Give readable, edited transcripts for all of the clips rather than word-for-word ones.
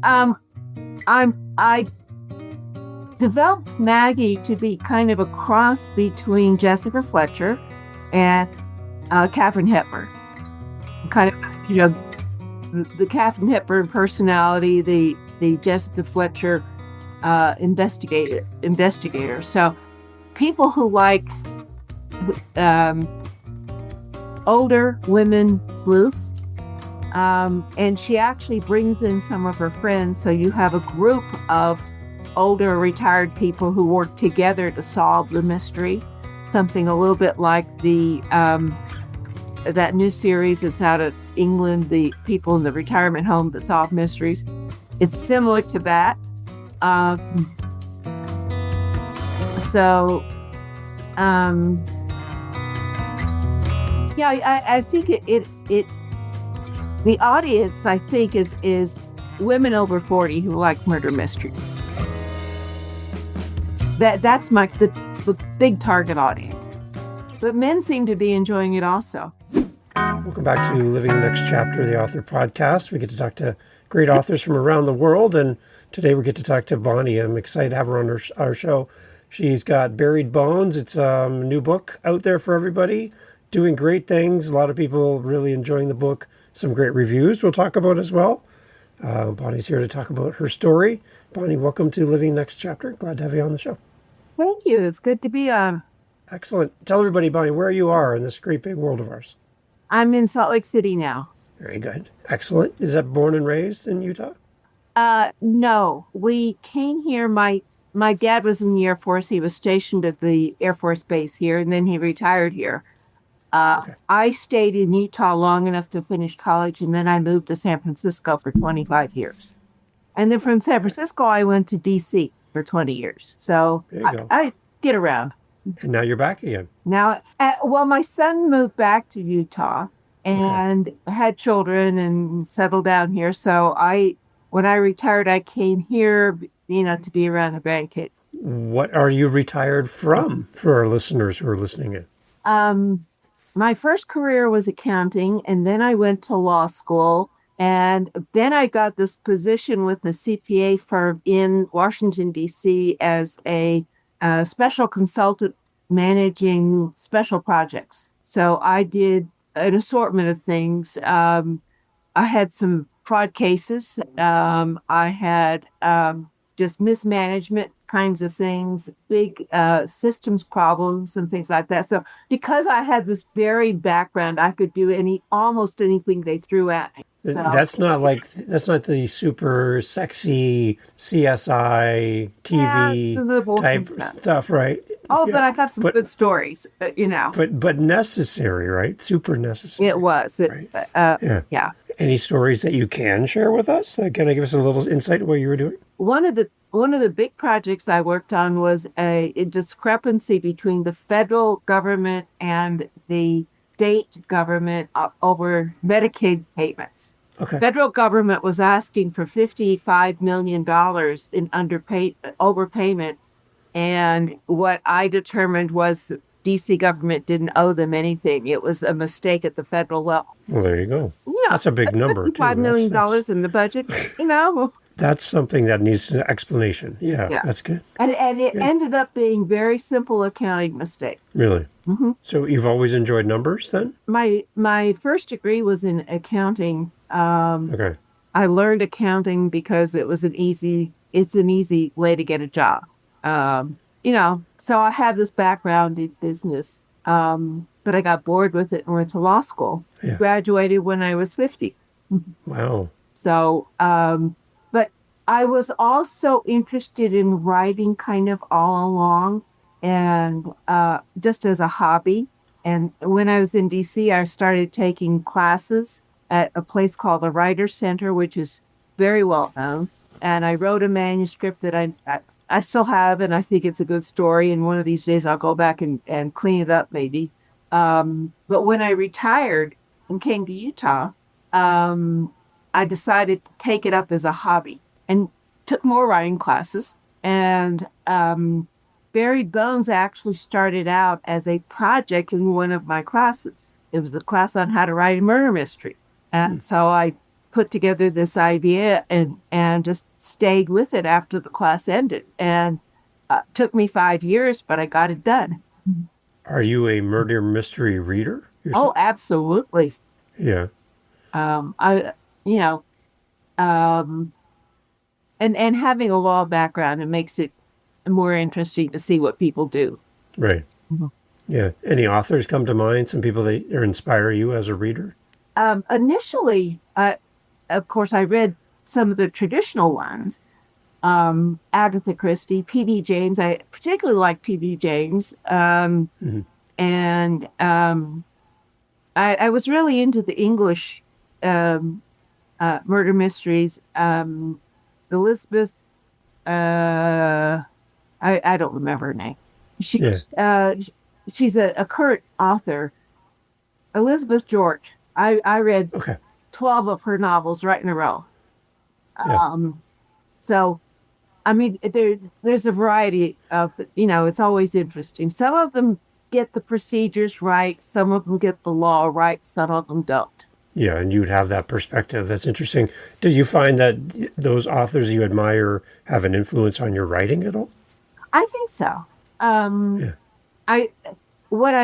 Um, I developed Maggie to be kind of a cross between Jessica Fletcher and Katharine Hepburn. Kind of, the Katharine Hepburn personality, the Jessica Fletcher investigator. So people who like older women sleuths. And she actually brings in some of her friends. So you have a group of older retired people who work together to solve the mystery. Something a little bit like the that new series that's out of England, the people in the retirement home that solve mysteries. It's similar to that. I think it the audience, I think, is women over 40 who like murder mysteries. That's the big target audience. But men seem to be enjoying it also. Welcome back to Living the Next Chapter, the author podcast. We get to talk to great authors from around the world, and today we get to talk to Bonnie. I'm excited to have her on our show. She's got Buried Bones. It's a new book out there for everybody, doing great things. A lot of people really enjoying the book. Some great reviews we'll talk about as well. Bonnie's here to talk about her story. Bonnie, welcome to Living Next Chapter. Glad to have you on the show. Thank you. It's good to be on. Excellent. Tell everybody, Bonnie, where you are in this great big world of ours. I'm in Salt Lake City now. Very good. Excellent. Is that born and raised in Utah? No. We came here. My dad was in the Air Force. He was stationed at the Air Force base here, and then he retired here. Okay. I stayed in Utah long enough to finish college, and then I moved to San Francisco for 25 years. And then from San Francisco, I went to D.C. for 20 years. So I get around. And now you're back again. Now, my son moved back to Utah and had children and settled down here. So when I retired, I came here, to be around the grandkids. What are you retired from for our listeners who are listening in? My first career was accounting, and then I went to law school, and then I got this position with the CPA firm in Washington, D.C. as a special consultant managing special projects. So I did an assortment of things. I had some fraud cases. I had just mismanagement kinds of things, big systems problems and things like that. So because I had this varied background, I could do almost anything they threw at me. So, that's not the super sexy CSI TV type stuff, right? Oh, but I got some good stories, But necessary, right? Super necessary. It was. Yeah. Any stories that you can share with us? Can I give us a little insight of what you were doing? One of the big projects I worked on was a discrepancy between the federal government and the state government over Medicaid payments. Okay. Federal government was asking for $55 million in overpayment, and what I determined was D.C. government didn't owe them anything. It was a mistake at the federal level. Well, there you go. Yeah, that's a big number, too. $5 million in the budget, That's something that needs an explanation. Yeah. That's good. And it ended up being very simple accounting mistake. Really? Mm-hmm. So you've always enjoyed numbers then? My first degree was in accounting. Okay. I learned accounting because it's an easy way to get a job. So I have this background in business, but I got bored with it and went to law school. Yeah. Graduated when I was 50. Wow. So, but I was also interested in writing kind of all along, and just as a hobby. And when I was in D.C., I started taking classes at a place called the Writers Center, which is very well known. And I wrote a manuscript that I still have, and I think it's a good story. And one of these days I'll go back and clean it up maybe. But when I retired and came to Utah, I decided to take it up as a hobby and took more writing classes. And Buried Bones actually started out as a project in one of my classes. It was the class on how to write a murder mystery. And so I put together this idea and just stayed with it after the class ended. And took me 5 years, but I got it done. Are you a murder mystery reader Oh, yourself? absolutely. Yeah, I, you know, um, and having a law background, it makes it more interesting to see what people do. right. Mhm. Yeah. Any authors come to mind? Some people that inspire you as a reader? Initially, of course, I read some of the traditional ones. Agatha Christie, P.D. James. I particularly like P.D. James. Hmm. And I was really into the English um, murder mysteries. Elizabeth, I don't remember her name. She Yeah. she's a current author. Elizabeth George. I read Okay. 12 of her novels right in a row. Yeah. Um, so I mean, there's a variety of, it's always interesting. Some of them get the procedures right, some of them get the law right, some of them don't. Yeah. And you'd have that perspective. That's interesting. Did you find that those authors you admire have an influence on your writing at all? I think so. Um, Yeah. I what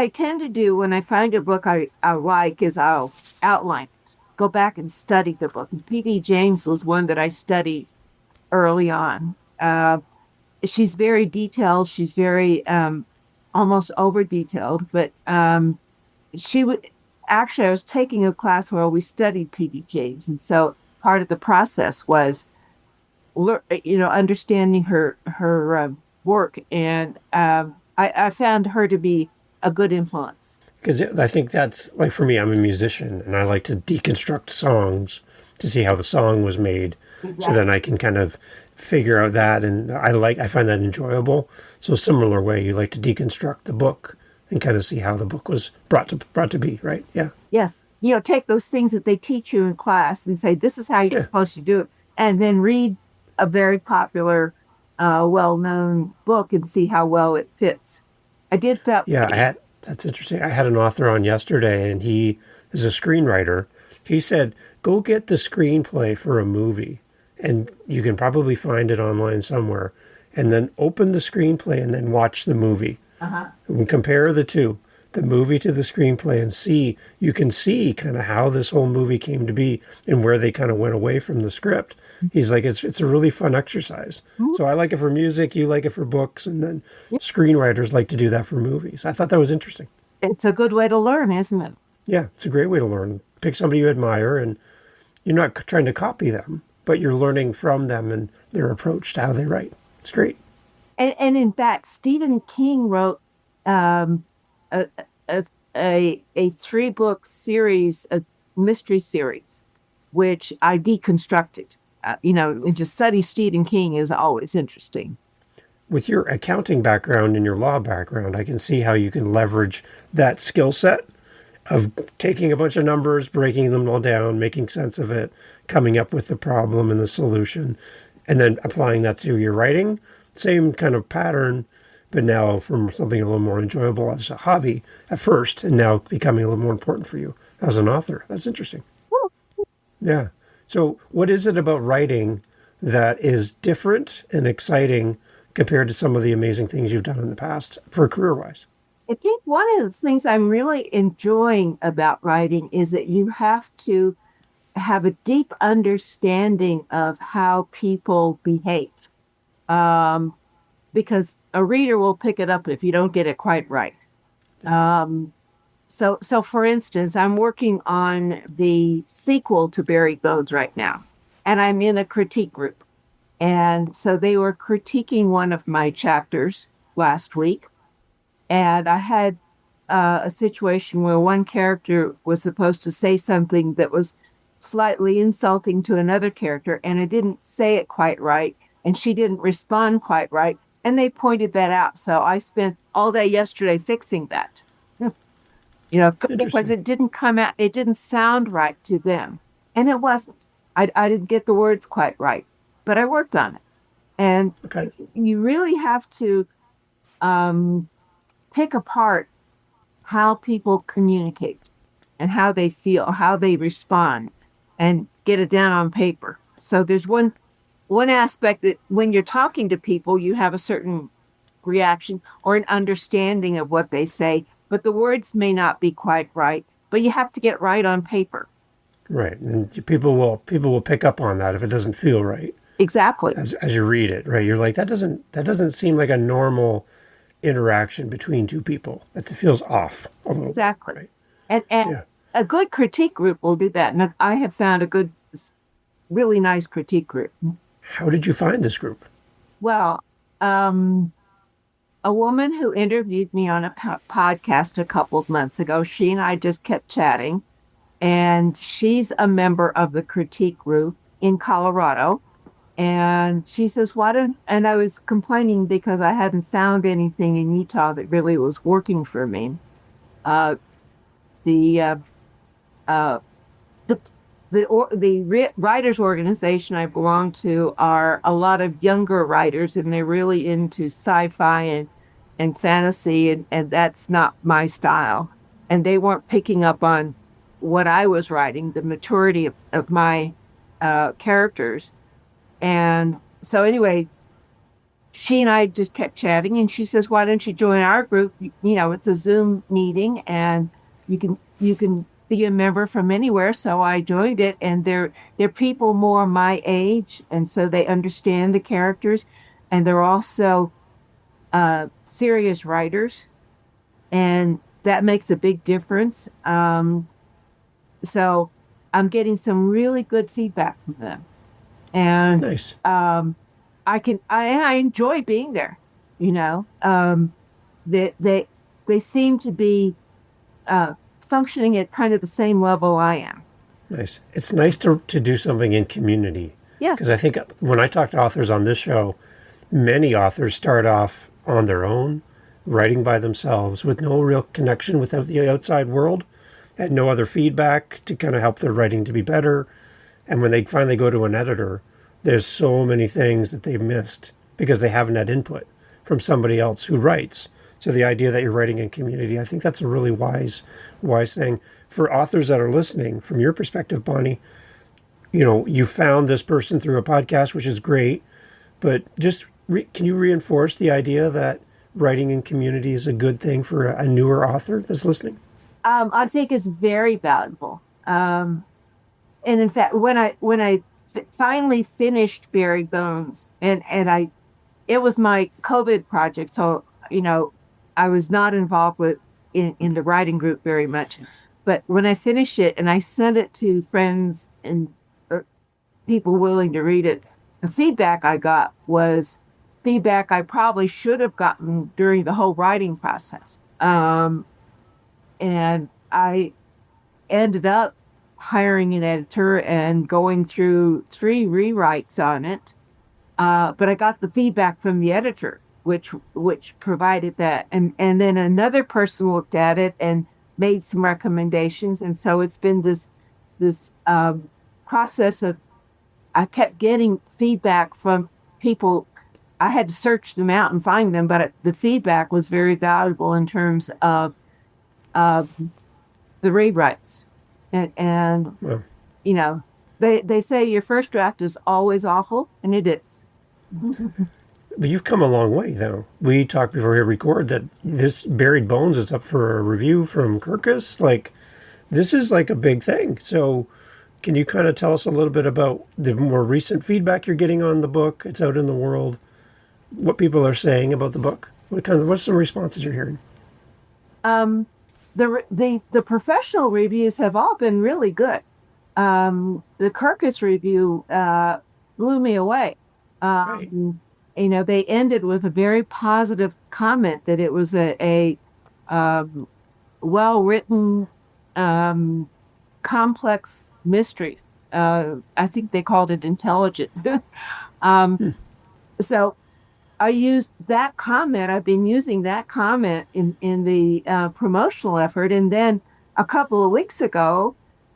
I tend to do when I find a book I like is I'll outline it, go back and study the book. And P.D. James was one that I studied early on. She's very detailed. She's very almost over detailed, but she would actually, I was taking a class where we studied P.D. James, and so part of the process was understanding her work, and I found her to be a good influence. Because I think that's like for me, I'm a musician and I like to deconstruct songs to see how the song was made. So then Exactly. I can kind of figure out that. And I find that enjoyable. So similar way, you like to deconstruct the book and kind of see how the book was brought to be, right? Yeah. Yes, take those things that they teach you in class and say this is how you're Yeah. supposed to do it, and then read a very popular, well-known book and see how well it fits. I did that. Yeah. That's interesting. I had an author on yesterday and he is a screenwriter. He said, go get the screenplay for a movie and you can probably find it online somewhere. And then open the screenplay and then watch the movie. Uh-huh. And compare the two, the movie to the screenplay, and you can see kind of how this whole movie came to be and where they kind of went away from the script. He's like, it's a really fun exercise. So I like it for music, you like it for books, and then screenwriters like to do that for movies. I thought that was interesting. It's a good way to learn, isn't it? Yeah, it's a great way to learn. Pick somebody you admire, and you're not trying to copy them, but you're learning from them and their approach to how they write. It's great. And in fact, Stephen King wrote um, a, a, a three-book series, a mystery series, which I deconstructed. And to study Stephen King is always interesting. With your accounting background and your law background, I can see how you can leverage that skill set of taking a bunch of numbers, breaking them all down, making sense of it, coming up with the problem and the solution, and then applying that to your writing. Same kind of pattern, but now from something a little more enjoyable as a hobby at first, and now becoming a little more important for you as an author. That's interesting. Well, Yeah. So, what is it about writing that is different and exciting compared to some of the amazing things you've done in the past for career wise? I think one of the things I'm really enjoying about writing is that you have to have a deep understanding of how people behave. Um, because a reader will pick it up if you don't get it quite right. Um, so for instance, I'm working on the sequel to Buried Bones right now, and I'm in a critique group. And so they were critiquing one of my chapters last week, and I had a situation where one character was supposed to say something that was slightly insulting to another character, and I didn't say it quite right, and she didn't respond quite right, and they pointed that out. So I spent all day yesterday fixing that. Because Interesting. it didn't come out, it didn't sound right to them, and it wasn't. I didn't get the words quite right, but I worked on it, and Okay. you really have to um, pick apart how people communicate and how they feel, how they respond. And get it down on paper. So there's one aspect that when you're talking to people, you have a certain reaction or an understanding of what they say, but the words may not be quite right, but you have to get right on paper. Right. And people will pick up on that if it doesn't feel right Exactly. as you read it, right? You're like, that doesn't seem like a normal interaction between two people. It feels off a little bit, Exactly. right? And Yeah. a good critique group will do that. And I have found a good, really nice critique group. How did you find this group? Well, a woman who interviewed me on a podcast a couple of months ago, she and I just kept chatting, and she's a member of the critique group in Colorado. And she says, why don't, and I was complaining because I hadn't found anything in Utah that really was working for me. Uh, the, uh, uh, the, writers organization I belong to are a lot of younger writers, and they're really into sci-fi and fantasy, and that's not my style. And they weren't picking up on what I was writing, the maturity of my characters. And so anyway, she and I just kept chatting, and she says, "Why don't you join our group? It's a Zoom meeting, and you can be a member from anywhere." So I joined it, and they're people more my age, and so they understand the characters, and they're also serious writers, and that makes a big difference. So I'm getting some really good feedback from them, and Nice. I enjoy being there. You know, they seem to be functioning at kind of the same level I am. Nice. It's nice to do something in community. Yeah, Because I think when I talk to authors on this show, many authors start off on their own, writing by themselves with no real connection with the outside world and no other feedback to kind of help their writing to be better. And when they finally go to an editor, there's so many things that they've missed because they haven't had input from somebody else who writes. So the idea that you're writing in community, I think that's a really wise thing. For authors that are listening, from your perspective, Bonnie, you found this person through a podcast, which is great, but just can you reinforce the idea that writing in community is a good thing for a newer author that's listening? I think is very valuable. And in fact, when I finally finished Buried Bones, and it was my COVID project, so I was not involved in the writing group very much. But when I finished it and I sent it to friends and people willing to read it, the feedback I got was feedback I probably should have gotten during the whole writing process. And I ended up hiring an editor and going through 3 rewrites on it. But I got the feedback from the editor, which provided that, and then another person looked at it and made some recommendations, and so it's been this process of I kept getting feedback from people. I had to search them out and find them, but the feedback was very valuable in terms of the rewrites, and Well, they say your first draft is always awful, and it is. but you've come a long way, though. We talked before we record that this Buried Bones is up for a review from Kirkus. Like, this is like a big thing. So can you kind of tell us a little bit about the more recent feedback you're getting on the book? It's out in the world. What people are saying about the book? What's some responses you're hearing? The professional reviews have all been really good. The Kirkus review blew me away. Right. They ended with a very positive comment that it was a well-written, complex mystery. I think they called it intelligent. So I used that comment. I've been using that comment in the promotional effort. And then a couple of weeks ago,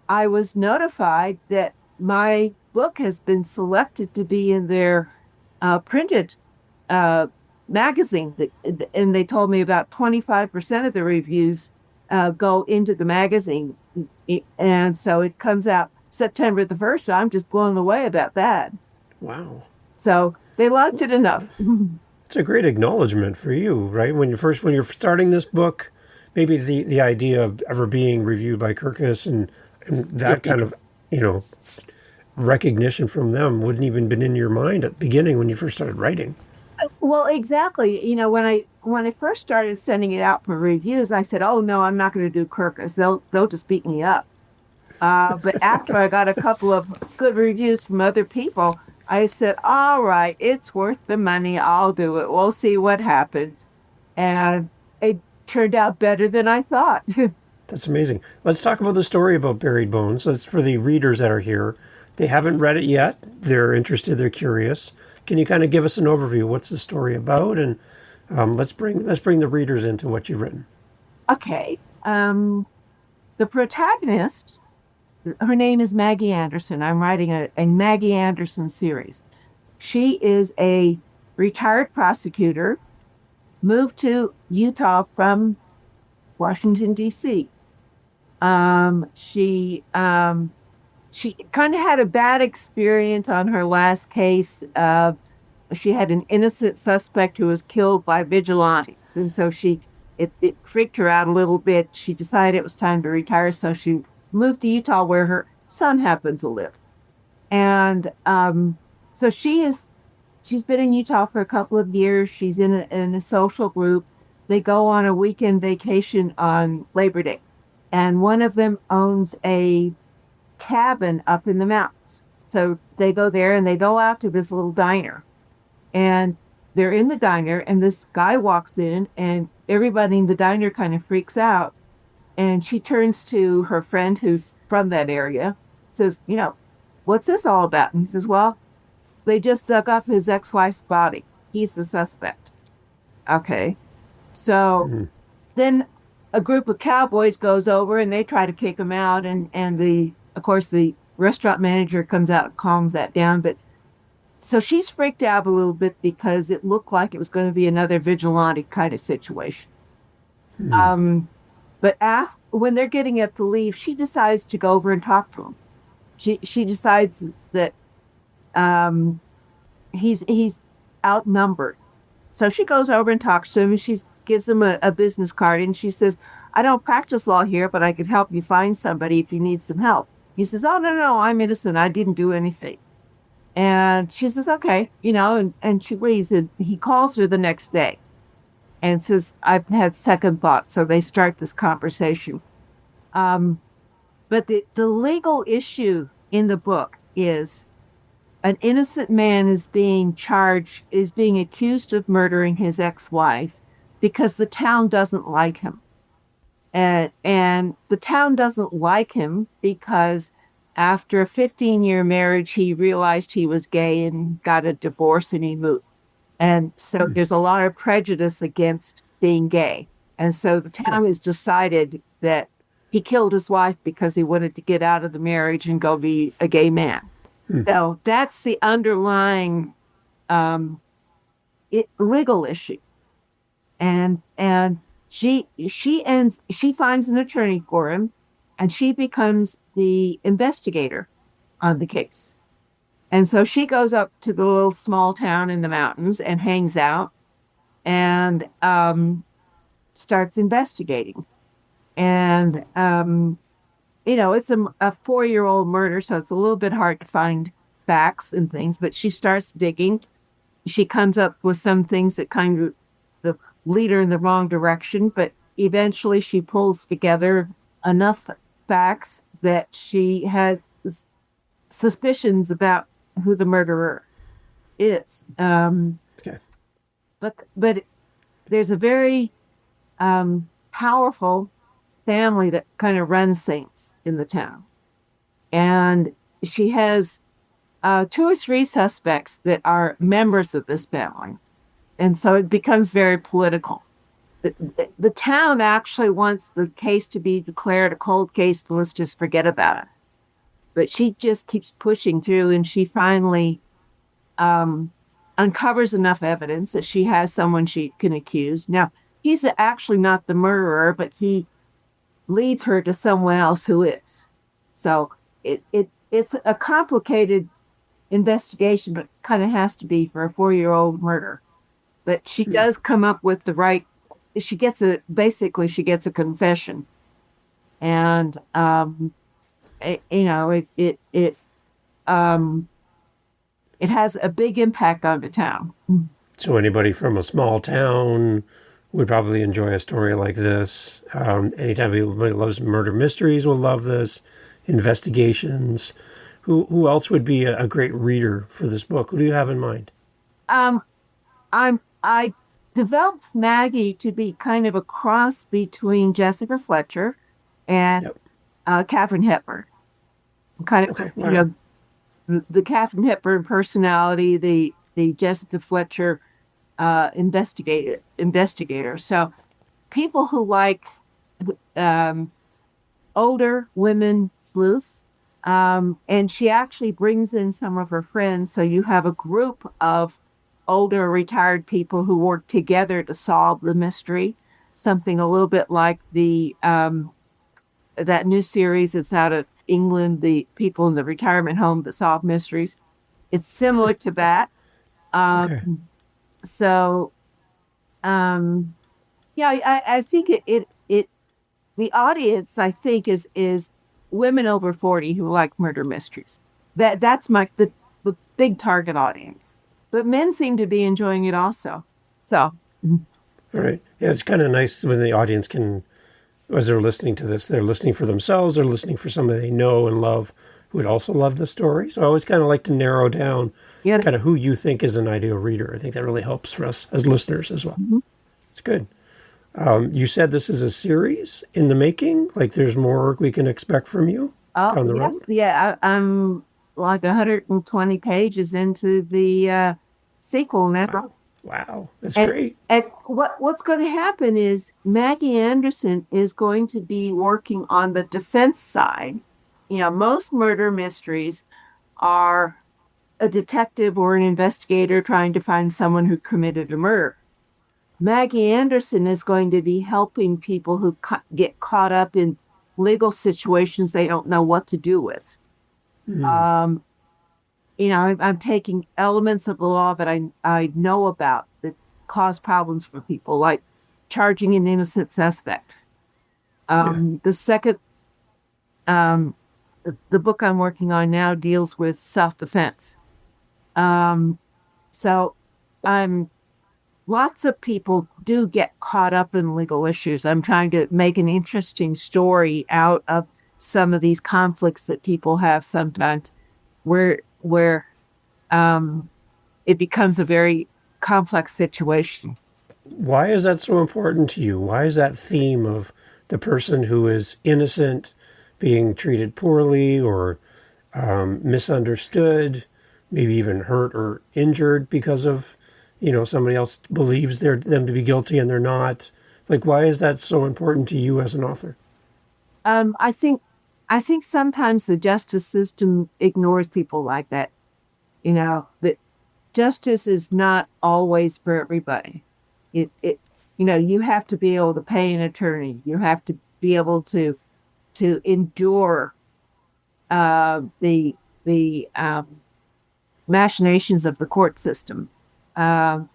I was notified that my book has been selected to be in their printed magazine. And they told me about 25% of the reviews go into the magazine. And so it comes out September the 1st. I'm just blown away about that. Wow. So they liked it enough. It's a great acknowledgement for you, right? When you're starting this book, maybe the idea of ever being reviewed by Kirkus and that kind of, you know, recognition from them wouldn't even been in your mind at the beginning when you first started writing. Well, exactly. When I first started sending it out for reviews, I said, "Oh no, I'm not going to do Kirkus. They'll just beat me up." But after I got a couple of good reviews from other people, I said, "All right, it's worth the money. I'll do it. We'll see what happens." And it turned out better than I thought. That's amazing. Let's talk about the story about Buried Bones. That's for the readers that are here. They haven't read it yet. They're interested. They're curious. Can you kind of give us an overview? What's the story about? And let's bring the readers into what you've written. Okay. The protagonist, her name is Maggie Anderson. I'm writing a Maggie Anderson series. She is a retired prosecutor, moved to Utah from Washington, D.C. She kind of had a bad experience on her last case. She had an innocent suspect who was killed by vigilantes, and so it freaked her out a little bit. She decided it was time to retire, so she moved to Utah, where her son happened to live. And so she's been in Utah for a couple of years. She's in a social group. They go on a weekend vacation on Labor Day, and one of them owns a cabin up in the mountains. So they go there and they go out to this little diner, and they're in the diner, and this guy walks in, and everybody in the diner kind of freaks out. And she turns to her friend who's from that area, says, "What's this all about?" And he says, "Well, they just dug up his ex-wife's body. He's the suspect." Okay. So then a group of cowboys goes over and they try to kick him out. And of course, the restaurant manager comes out and calms that down. But so she's freaked out a little bit because it looked like it was going to be another vigilante kind of situation. But when they're getting up to leave, she decides to go over and talk to him. She decides that he's outnumbered. So she goes over and talks to him, and she gives him a business card, and she says, "I don't practice law here, but I could help you find somebody if you need some help." He says, "Oh, no, no, I'm innocent. I didn't do anything." And she says, "Okay," and she leaves, and he calls her the next day and says, "I've had second thoughts." So they start this conversation. But the legal issue in the book is an innocent man is being accused of murdering his ex-wife because the town doesn't like him. And the town doesn't like him because after a 15-year marriage, he realized he was gay and got a divorce and he moved. And so there's a lot of prejudice against being gay. And so the town has decided that he killed his wife because he wanted to get out of the marriage and go be a gay man. So that's the underlying legal issue. And she finds an attorney for him, and she becomes the investigator on the case. And so she goes up to the little small town in the mountains and hangs out and starts investigating. And it's a 4-year-old murder, so it's a little bit hard to find facts and things, but she starts digging. She comes up with some things that kind of lead her in the wrong direction, but eventually she pulls together enough facts that she had suspicions about who the murderer is. Okay. But there's a very powerful family that kind of runs things in the town. And she has 2 or 3 suspects that are members of this family. And so it becomes very political. The town actually wants the case to be declared a cold case, and let's just forget about it. But she just keeps pushing through, and she finally uncovers enough evidence that she has someone she can accuse. Now, he's actually not the murderer, but he leads her to someone else who is. So it it's a complicated investigation, but kind of has to be for a 4-year-old murder. But she does come up with the right. She gets a confession, and um, it has a big impact on the town. So anybody from a small town would probably enjoy a story like this. Anytime anybody loves murder mysteries will love this. Investigations. Who else would be a great reader for this book? Who do you have in mind? Um, I developed Maggie to be kind of a cross between Jessica Fletcher and Yep. Katharine Hepburn. Kind of, Okay. Wow. the Katharine Hepburn personality, the Jessica Fletcher investigator. So people who like um, older women sleuths, and she actually brings in some of her friends. So you have a group of older retired people who work together to solve the mystery. Something a little bit like the that new series that's out of England, the people in the retirement home that solve mysteries. It's similar to that. Okay. So, um, yeah, I think the audience, I think, is women over 40 who like murder mysteries. That's the big target audience. But men seem to be enjoying it also. So, All right. Yeah, it's kind of nice when the audience can, as they're listening to this, they're listening for themselves, they're listening for somebody they know and love who would also love the story. So I always kind of like to narrow down yeah. kind of who you think is an ideal reader. I think that really helps for us as listeners as well. Mhm. It's good. You said this is a series in the making. Like there's more we can expect from you Oh, down the road. yes. Yeah, I'm like 120 pages into the sequel now. Wow. Wow. That's And great. and what's going to happen is Maggie Anderson is going to be working on the defense side. Most murder mysteries are a detective or an investigator trying to find someone who committed a murder. Maggie Anderson is going to be helping people who get caught up in legal situations they don't know what to do with. Mm. Um, I'm taking elements of the law that I know about that cause problems for people, like charging an innocent suspect. Yeah. The second, the book I'm working on now deals with self-defense. Um, so I'm lots of people do get caught up in legal issues. I'm trying to make an interesting story out of some of these conflicts that people have sometimes, where it becomes a very complex situation. Why is that so important to you? Why is that theme of the person who is innocent being treated poorly or misunderstood, maybe even hurt or injured because of, somebody else believes them to be guilty and they're not? Like, why is that so important to you as an author? I think sometimes the justice system ignores people like that. That justice is not always for everybody. You have to be able to pay an attorney. You have to be able to endure the machinations of the court system. And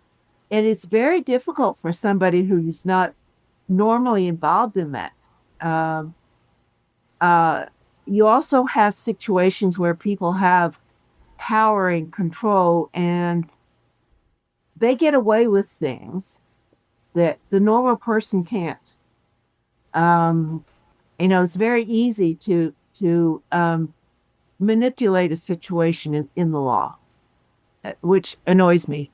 it's very difficult for somebody who's not normally involved in that. Um, you also have situations where people have power and control, and they get away with things that the normal person can't. Um, it's very easy to manipulate a situation in the law, which annoys me.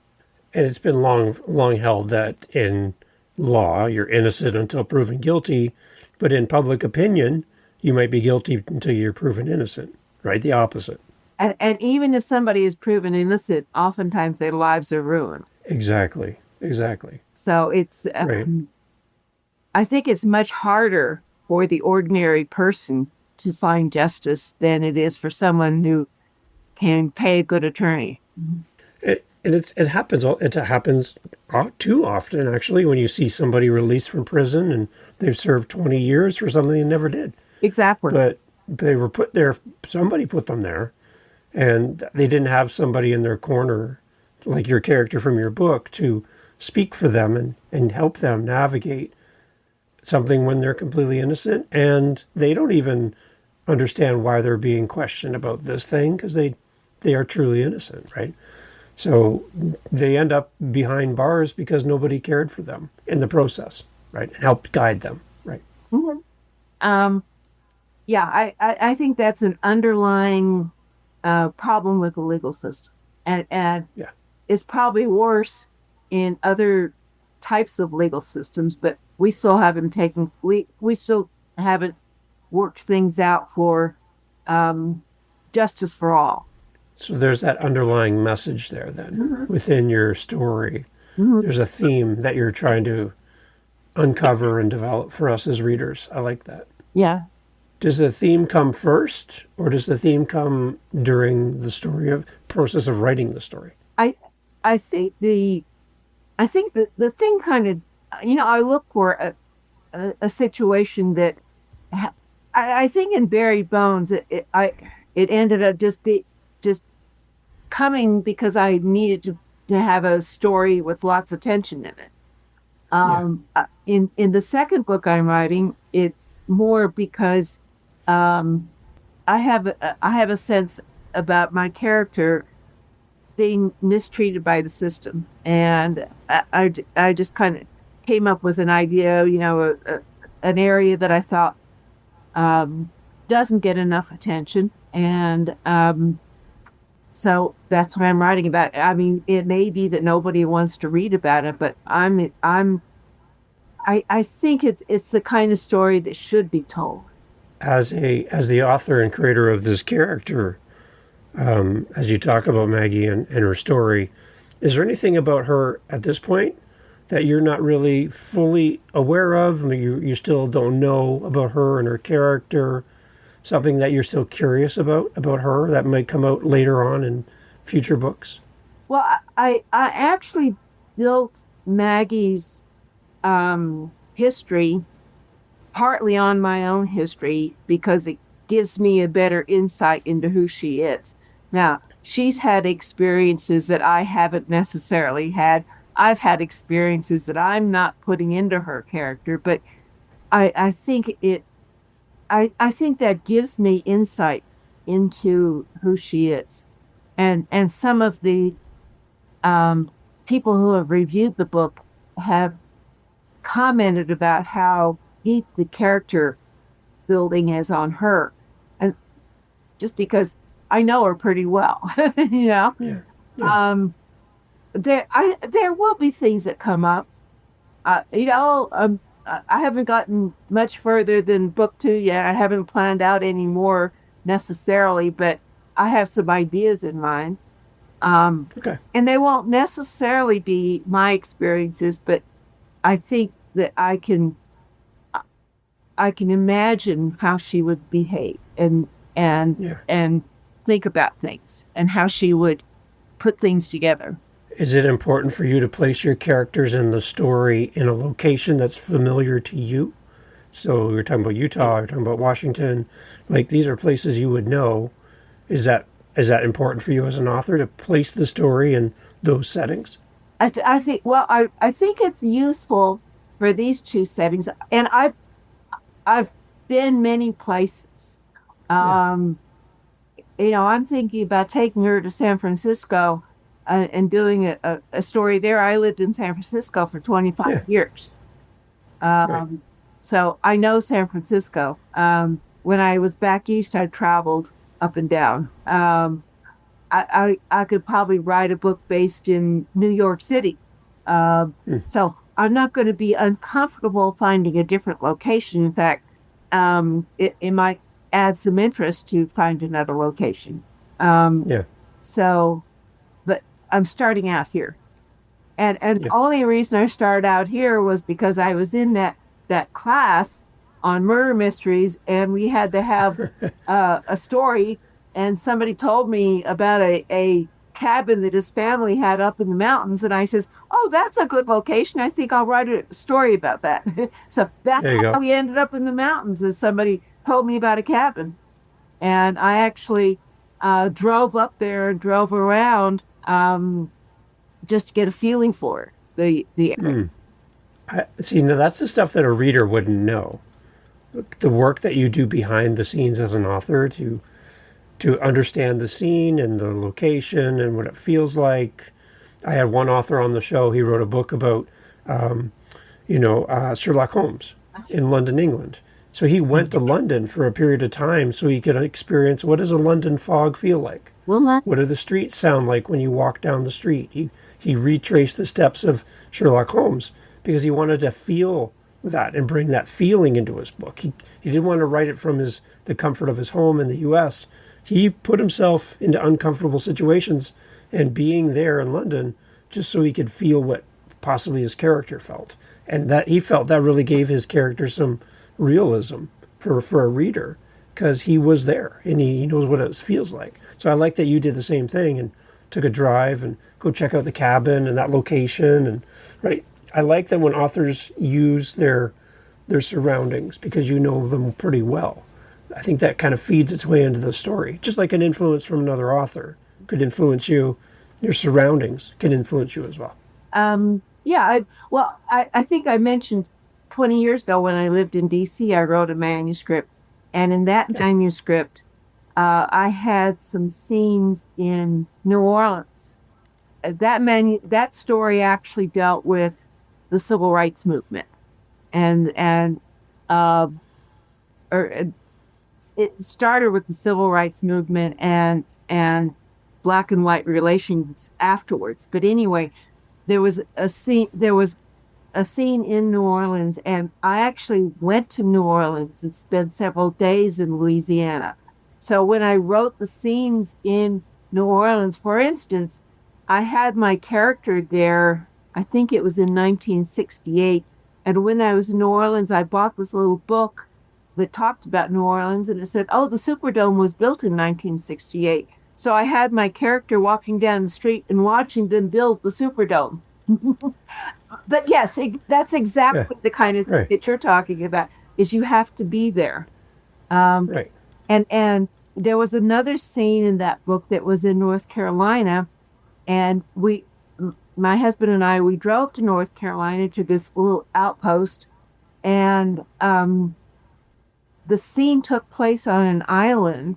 And it's been long held that in law, you're innocent until proven guilty, but in public opinion, you might be guilty until you're proven innocent, right? The opposite. And even if somebody is proven innocent, oftentimes their lives are ruined. Exactly. Exactly. So Right. I think it's much harder for the ordinary person to find justice than it is for someone who can pay a good attorney. It happens too often, actually, when you see somebody released from prison and they've served 20 years for something they never did. Exactly. But they were put there. Somebody put them there, and they didn't have somebody in their corner, like your character from your book, to speak for them and help them navigate something when they're completely innocent, and they don't even understand why they're being questioned about this thing because they are truly innocent, right? So they end up behind bars because nobody cared for them in the process, right, and helped guide them, right? Mhm. Um, yeah, I think that's an underlying problem with the legal system, and Yeah, it's probably worse in other types of legal systems, but we still haven't worked things out for um, justice for all. so there's that underlying message there then Mhm. within your story. Mhm. There's a theme that you're trying to uncover and develop for us as readers. I like that. Yeah, Does the theme come first, or does the theme come during the story of process of writing the story? I I think the thing kind of I look for a situation that I think in Buried Bones it ended up just coming because I needed to have a story with lots of tension in it. Yeah, In the second book I'm writing, it's more because um, I have a sense about my character being mistreated by the system, and I just kind of came up with an idea, an area that I thought um, doesn't get enough attention, and so that's what I'm writing about. I mean, it may be that nobody wants to read about it, but I think it's the kind of story that should be told. as the author and creator of this character, as you talk about Maggie and her story, is there anything about her at this point that you're not really fully aware of? I mean, you still don't know about her and her character. Something that you're still curious about her that might come out later on in future books. Well, I actually built Maggie's history partly on my own history because it gives me a better insight into who she is. Now, she's had experiences that I haven't necessarily had. I've had experiences that I'm not putting into her character, but I think I think that gives me insight into who she is. And some of the um, people who have reviewed the book have commented about how deep the character building is on her. And just because I know her pretty well, you know, Yeah, yeah, um, there will be things that come up. I haven't gotten much further than book two yet. I haven't planned out any more necessarily, but I have some ideas in mind. okay. And they won't necessarily be my experiences, but I think that I can imagine how she would behave and Yeah. and think about things and how she would put things together. Is it important for you to place your characters in the story in a location that's familiar to you? So you're talking about Utah, you're talking about Washington, like these are places you would know. Is that important for you as an author to place the story in those settings? I think well I think it's useful for these two settings, and I've been many places. Yeah, Um, I'm thinking about taking her to San Francisco and doing a story there. I lived in San Francisco for 25 yeah, years. right. Um, so I know San Francisco. When I was back east, I traveled up and down. I could probably write a book based in New York City. So I'm not going to be uncomfortable finding a different location. In fact, it might add some interest to find another location. Um, Yeah, so, but I'm starting out here. And yeah, the only reason I started out here was because I was in that class on murder mysteries, and we had to have a story. And somebody told me about a cabin that his family had up in the mountains, and I says, "Oh, that's a good location. I think I'll write a story about that." So that's there you how go. we ended up in the mountains. As somebody told me about a cabin. And I actually drove up there and drove around just to get a feeling for it, the area. See, now that's the stuff that a reader wouldn't know. The work that you do behind the scenes as an author to understand the scene and the location and what it feels like. I had one author on the show. He wrote a book about, Sherlock Holmes in London, England. So he went to London for a period of time so he could experience what does a London fog feel like? Well, not What do the streets sound like when you walk down the street? He retraced the steps of Sherlock Holmes because he wanted to feel that and bring that feeling into his book. He didn't want to write it from the comfort of his home in the U.S. He put himself into uncomfortable situations and being there in London just so he could feel what possibly his character felt. And that he felt that really gave his character some realism for a reader because he was there and he knows what it feels like. So I like that you did the same thing and took a drive and go check out the cabin and that location. And right, I like that when authors use their surroundings because you know them pretty well. I think that kind of feeds its way into the story. Just like an influence from another author could influence you, your surroundings can influence you as well. Yeah, I think I mentioned 20 years ago when I lived in DC, I wrote a manuscript. And in that manuscript, I had some scenes in New Orleans. That story actually dealt with the civil rights movement, and or it started with the civil rights movement and black and white relations afterwards. But anyway, there was a scene. There was a scene in New Orleans, and I actually went to New Orleans and spent several days in Louisiana. So when I wrote the scenes in New Orleans, for instance, I had my character there, I think it was in 1968. And when I was in New Orleans, I bought this little book that talked about New Orleans, and it said, oh, the Superdome was built in 1968. So I had my character walking down the street and watching them build the Superdome. But yes, that's Yeah, exactly the kind of thing right, that you're talking about, is you have to be there. Um, right. and there was another scene in that book that was in North Carolina, and my husband and I, we drove to North Carolina to this little outpost, and the scene took place on an island,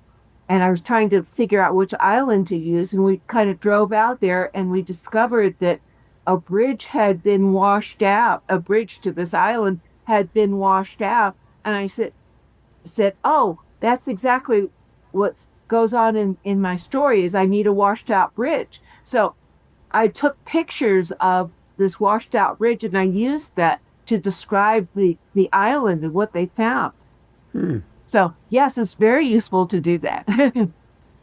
and I was trying to figure out which island to use, and we kind of drove out there, and we discovered that a bridge had been washed out. A bridge to this island had been washed out, and I said, "Oh, that's exactly what goes on in my story. Is I need a washed out bridge." So I took pictures of this washed out bridge, and I used that to describe the island and what they found. So yes, it's very useful to do that.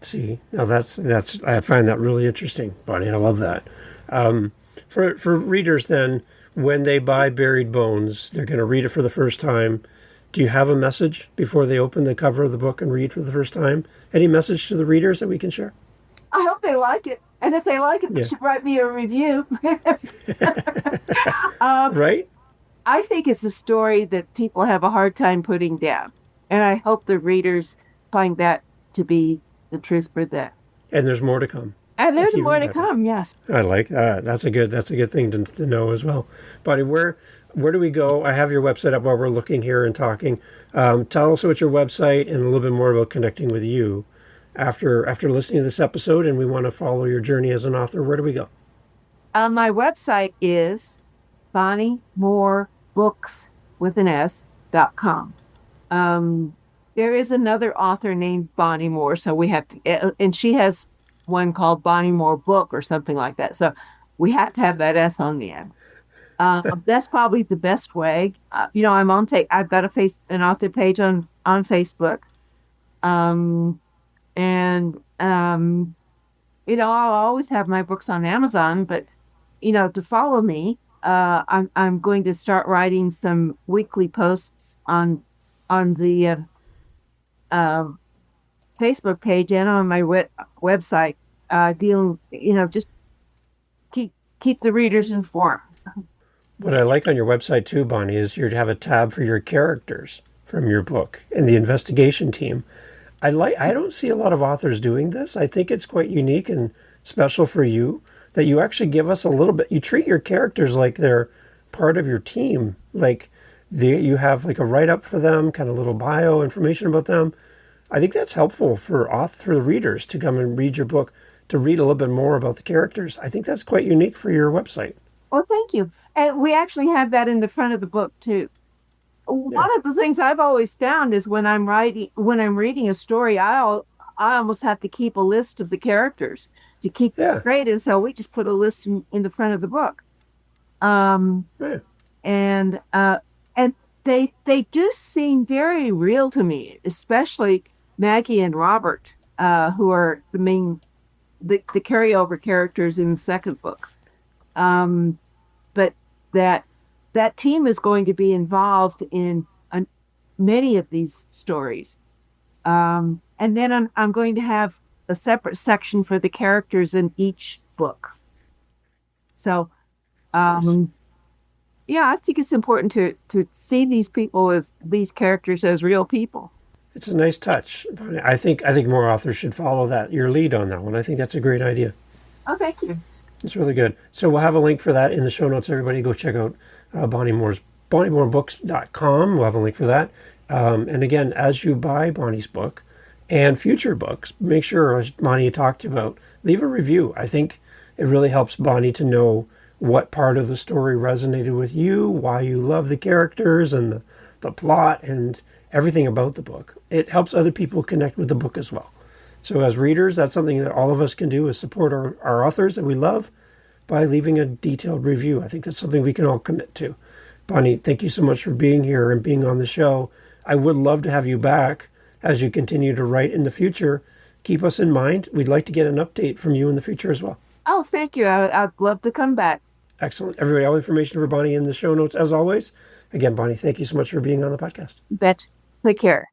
See, now that's I find that really interesting, Bonnie. I love that. For readers, then, when they buy Buried Bones, they're going to read it for the first time. Do you have a message before they open the cover of the book and read for the first time? Any message to the readers that we can share? I hope they like it. And if they like it, they Yeah. should write me a review. um, Right? I think it's a story that people have a hard time putting down. And I hope the readers find that to be the truth for them. And there's more to come. And That's there's even more to better. come, yes. I like that. That's a good thing to know as well. Bonnie, where do we go? I have your website up while we're looking here and talking. Tell us about your website and a little bit more about connecting with you after listening to this episode, and we want to follow your journey as an author. Where do we go? My website is BonnieMooreBooks with an S.com. There is another author named Bonnie Moore, so we have to, and she has one called Bonnie Moore Book or something like that. So we have to have that S on the end. That's probably the best way. I'm on I've got an author page on Facebook. And I'll always have my books on Amazon, but to follow me, I'm going to start writing some weekly posts on the Facebook page and on my website, dealing, just keep the readers informed. What I like on your website too, Bonnie, is you have a tab for your characters from your book and the investigation team. I don't see a lot of authors doing this. I think it's quite unique and special for you that you actually give us a little bit. You treat your characters like they're part of your team. Like you have like a write-up for them, kind of little bio information about them. I think that's helpful for the readers to come and read your book, to read a little bit more about the characters. I think that's quite unique for your website. Oh, thank you. And we actually have that in the front of the book too. Yeah. One of the things I've always found is when I'm reading a story, I almost have to keep a list of the characters to keep Yeah. it straight. And so we just put a list in the front of the book. Um, Yeah. and they do seem very real to me, especially Maggie and Robert, who are the carryover characters in the second book. But that team is going to be involved in many of these stories. And then I'm going to have a separate section for the characters in each book. So, yeah, I think it's important to see these characters as real people. It's a nice touch. I think more authors should follow your lead on that one. I think that's a great idea. Oh, thank you. It's really good. So we'll have a link for that in the show notes. Everybody go check out BonnieMooreBooks.com. We'll have a link for that. And again, as you buy Bonnie's book and future books, make sure, as Bonnie talked about, leave a review. I think it really helps Bonnie to know what part of the story resonated with you, why you love the characters and the plot and everything about the book. It helps other people connect with the book as well. So as readers, that's something that all of us can do, is support our authors that we love by leaving a detailed review. I think that's something we can all commit to. Bonnie, thank you so much for being here and being on the show. I would love to have you back as you continue to write in the future. Keep us in mind. We'd like to get an update from you in the future as well. Oh, thank you. I'd love to come back. Excellent. Everybody, all information for Bonnie in the show notes, as always. Again, Bonnie, thank you so much for being on the podcast. Bet. Take care.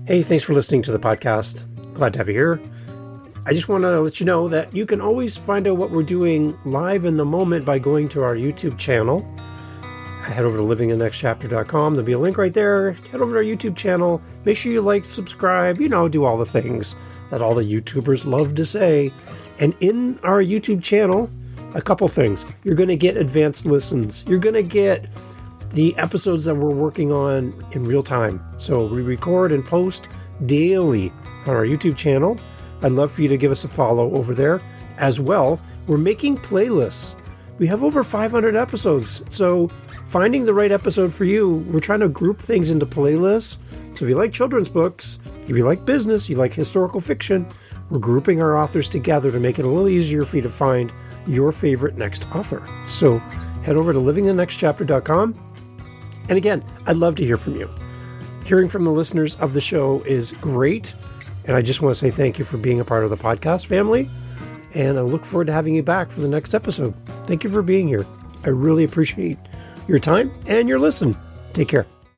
Hey, thanks for listening to the podcast. Glad to have you here. I just want to let you know that you can always find out what we're doing live in the moment by going to our YouTube channel. Head over to livingthenextchapter.com. There'll be a link right there. Head over to our YouTube channel. Make sure you like, subscribe, do all the things that all the YouTubers love to say. And in our YouTube channel, a couple things. You're going to get advanced listens. You're going to get the episodes that we're working on in real time. So we record and post daily on our YouTube channel. I'd love for you to give us a follow over there. As well, we're making playlists. We have over 500 episodes. So finding the right episode for you, we're trying to group things into playlists. So if you like children's books, if you like business, you like historical fiction, we're grouping our authors together to make it a little easier for you to find your favorite next author. So head over to livingthenextchapter.com. And again, I'd love to hear from you. Hearing from the listeners of the show is great. And I just want to say thank you for being a part of the podcast family. And I look forward to having you back for the next episode. Thank you for being here. I really appreciate your time and your listen. Take care.